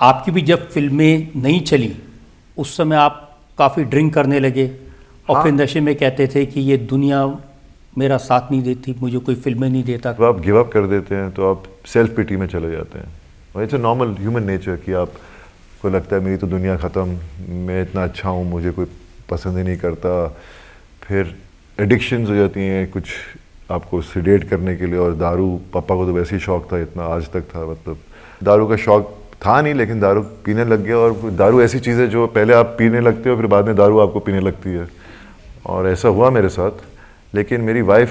आपकी भी जब फिल्में नहीं चली उस समय आप काफ़ी ड्रिंक करने लगे और फिर नशे में कहते थे कि ये दुनिया मेरा साथ नहीं देती, मुझे कोई फिल्में नहीं देता। जब आप गिव अप कर देते हैं तो आप सेल्फ पिटी में चले जाते हैं। और it's a normal human nature कि आपको लगता है मेरी तो दुनिया ख़त्म, मैं इतना अच्छा हूँ, मुझे कोई पसंद ही नहीं करता। फिर एडिक्शंस हो जाती हैं कुछ आपको सिडेट करने के लिए। और दारू, पापा को तो वैसे ही शौक था, इतना आज तक था, मतलब दारू का शौक था नहीं लेकिन दारू पीने लग गया। और दारू ऐसी चीज़ है जो पहले आप पीने लगते हो फिर बाद में दारू आपको पीने लगती है, और ऐसा हुआ मेरे साथ। लेकिन मेरी वाइफ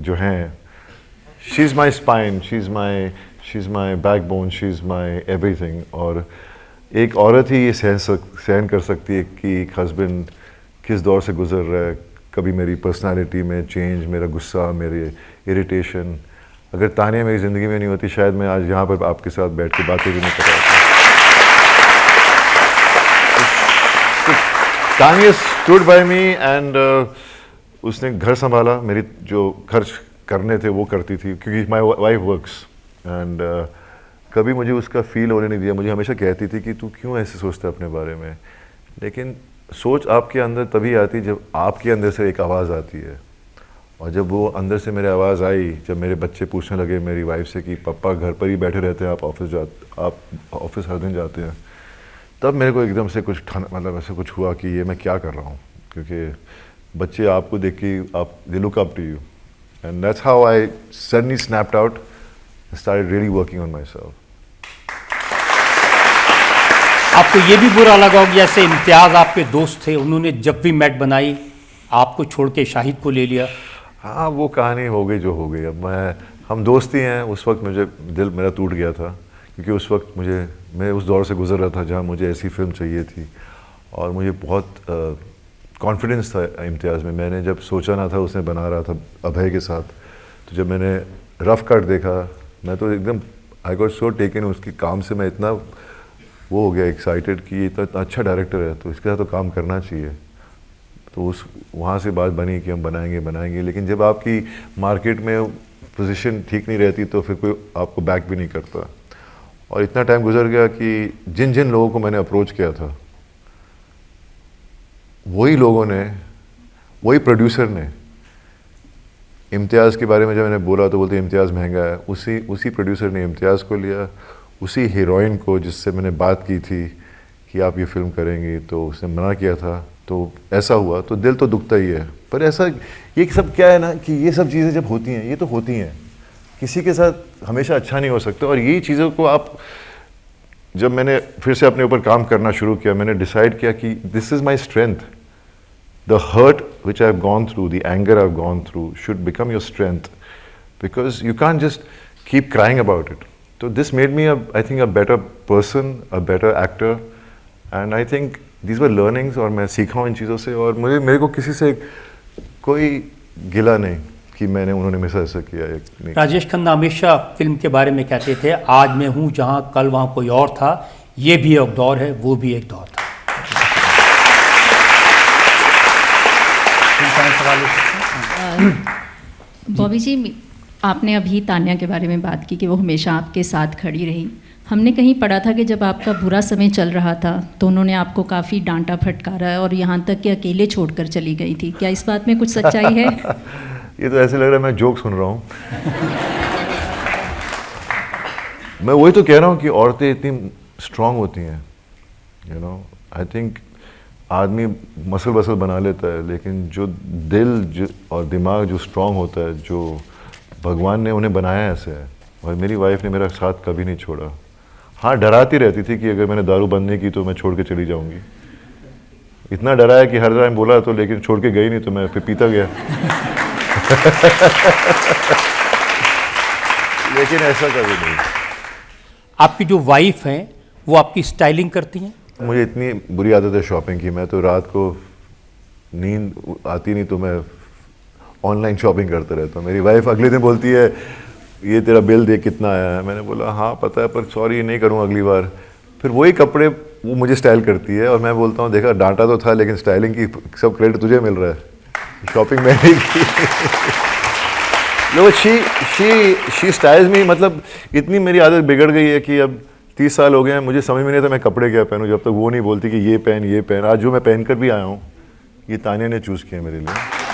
जो हैं, she is my spine, she is my backbone, she is my everything. और एक औरत ही ये सहन कर सकती है कि एक हस्बैंड किस दौर से गुजर रहा है। कभी मेरी पर्सनालिटी में चेंज, मेरा गुस्सा, मेरे इरिटेशन। अगर तानिया मेरी ज़िंदगी में नहीं होती शायद मैं आज यहाँ पर आपके साथ बैठ के बातें भी नहीं कर रहा था। Tania stood by me and उसने घर संभाला। मेरी जो खर्च करने थे वो करती थी क्योंकि माई वाइफ वर्क्स। एंड कभी मुझे उसका फील होने नहीं दिया। मुझे हमेशा कहती थी कि तू क्यों ऐसे सोचता है अपने बारे में। लेकिन सोच आपके अंदर तभी आती जब आपके अंदर से एक आवाज़ आती है। और जब वो अंदर से मेरी आवाज़ आई, जब मेरे बच्चे पूछने लगे मेरी वाइफ से कि पापा घर पर ही बैठे रहते हैं, आप ऑफिस हर दिन जाते हैं, तब मेरे को एकदम से कुछ मतलब ऐसे कुछ हुआ कि ये मैं क्या कर रहा हूँ। क्योंकि बच्चे आपको देख के they look up to you and that's how I suddenly snapped out, started really working on myself. आपको ये भी बुरा लगा होगा जैसे इम्तियाज़ आपके दोस्त थे, उन्होंने जब भी मैट बनाई आपको छोड़ के शाहिद को ले लिया। हाँ, वो कहानी हो गई जो हो गई। अब हम दोस्त ही हैं। उस वक्त मुझे दिल मेरा टूट गया था क्योंकि उस वक्त मैं उस दौर से गुजर रहा था जहाँ मुझे ऐसी फिल्म चाहिए थी और मुझे बहुत कॉन्फिडेंस था इम्तियाज़ में। मैंने जब सोचा ना था उसने बना रहा था अभय के साथ, तो जब मैंने रफ कट देखा मैं तो एकदम आई गॉट सो टेकन उसकी काम से। मैं इतना वो हो गया एक्साइटेड कि ये इतना अच्छा डायरेक्टर है तो इसके साथ तो काम करना चाहिए। तो वहाँ से बात बनी कि हम बनाएंगे। लेकिन जब आपकी मार्केट में पोजीशन ठीक नहीं रहती तो फिर कोई आपको बैक भी नहीं करता। और इतना टाइम गुजर गया कि जिन जिन लोगों को मैंने अप्रोच किया था वही लोगों ने, वही प्रोड्यूसर ने इम्तियाज़ के बारे में जब मैंने बोला तो बोलते इम्तियाज़ महंगा है। उसी प्रोड्यूसर ने इम्तियाज़ को लिया, उसी हीरोइन को जिससे मैंने बात की थी कि आप ये फिल्म करेंगी तो उसने मना किया था। तो ऐसा हुआ तो दिल तो दुखता ही है। पर ऐसा ये सब क्या है ना कि ये सब चीज़ें जब होती हैं ये तो होती हैं, किसी के साथ हमेशा अच्छा नहीं हो सकता। और यही चीज़ों को जब मैंने फिर से अपने ऊपर काम करना शुरू किया, मैंने डिसाइड किया कि this is my strength. The hurt which I have gone through, the anger I have gone through should become your strength, because you can just keep crying about it. तो this made me I think a better person, a better actor, and I think these were learnings और मैं सीखा हूँ इन चीज़ों से। और मेरे को किसी से कोई गिला नहीं कि उन्होंने मेरे साथ ऐसा किया है। राजेश खन्ना हमेशा फिल्म के बारे में कहते थे आज मैं हूँ जहाँ कल वहाँ कोई और था, ये भी एक दौर है, वो भी एक दौर था। बॉबी जी, आपने अभी तान्या के बारे में बात की कि वो हमेशा आपके साथ खड़ी रही। हमने कहीं पढ़ा था कि जब आपका बुरा समय चल रहा था तो उन्होंने आपको काफ़ी डांटा फटकारा और यहाँ तक कि अकेले छोड़कर चली गई थी। क्या इस बात में कुछ सच्चाई है? ये तो ऐसे लग रहा है मैं जोक सुन रहा हूँ। मैं वही तो कह रहा हूँ कि औरतें इतनी स्ट्रांग होती हैं, यू नो। आई थिंक आदमी मसल वसल बना लेता है लेकिन जो दिल और दिमाग जो स्ट्रांग होता है, जो भगवान ने उन्हें बनाया ऐसे है। और मेरी वाइफ ने मेरा साथ कभी नहीं छोड़ा। हाँ, डराती रहती थी कि अगर मैंने दारू बंद नहीं की तो मैं छोड़ के चली जाऊंगी। इतना डराया कि हर टाइम बोला तो, लेकिन छोड़ के गई नहीं तो मैं फिर पीता गया। लेकिन ऐसा कभी नहीं। आपकी जो वाइफ हैं वो आपकी स्टाइलिंग करती हैं? मुझे इतनी बुरी आदत है शॉपिंग की, मैं तो रात को नींद आती नहीं तो मैं ऑनलाइन शॉपिंग करता रहता हूँ। मेरी वाइफ अगले दिन बोलती है ये तेरा बिल देख कितना आया है। मैंने बोला हाँ पता है पर सॉरी नहीं करूँगा अगली बार। फिर वही कपड़े वो मुझे स्टाइल करती है और मैं बोलता हूँ देखा डांटा तो था लेकिन स्टाइलिंग की सब क्रेडिट तुझे मिल रहा है, शॉपिंग मैंने की। शी स्टाइल्स में, मतलब इतनी मेरी आदत बिगड़ गई है कि अब 30 साल हो गए हैं, मुझे समझ में नहीं आता मैं कपड़े क्या पहनूं जब तक वो नहीं बोलती कि ये पहन। आज जो मैं पहन कर भी आया हूँ ये तानिया ने चूज़ किया मेरे लिए।